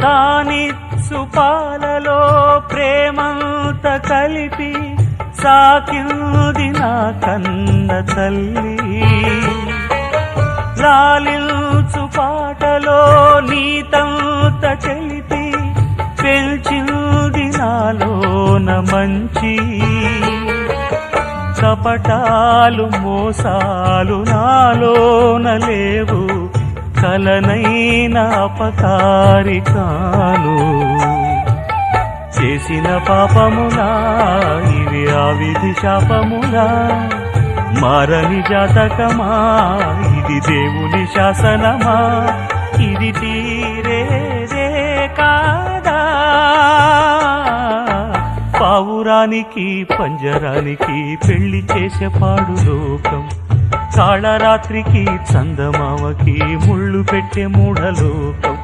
తానిచ్చు పాలలో ప్రేమంత కలిపి సాకింది నా కన్న తల్లి. లాలించు పాటలో నీతంత తెలిపి పెంచింది నాలోన మంచి. కపటాలు మోసాలు నాలోన లేవు, కలనైన అపకారి కాను. చేసిన పాపములా ఇవి ఆ విధి శాపములా, మారని జాతకమా ఇది దేవుని శాసనమా, ఇది తీరేదే కాదా. పావురానికి పంజరానికి పెళ్లి చేసే పాడు లోకం, కాళరాత్రికి చందమామకి ముళ్ళు పెట్టే మూఢలోకం.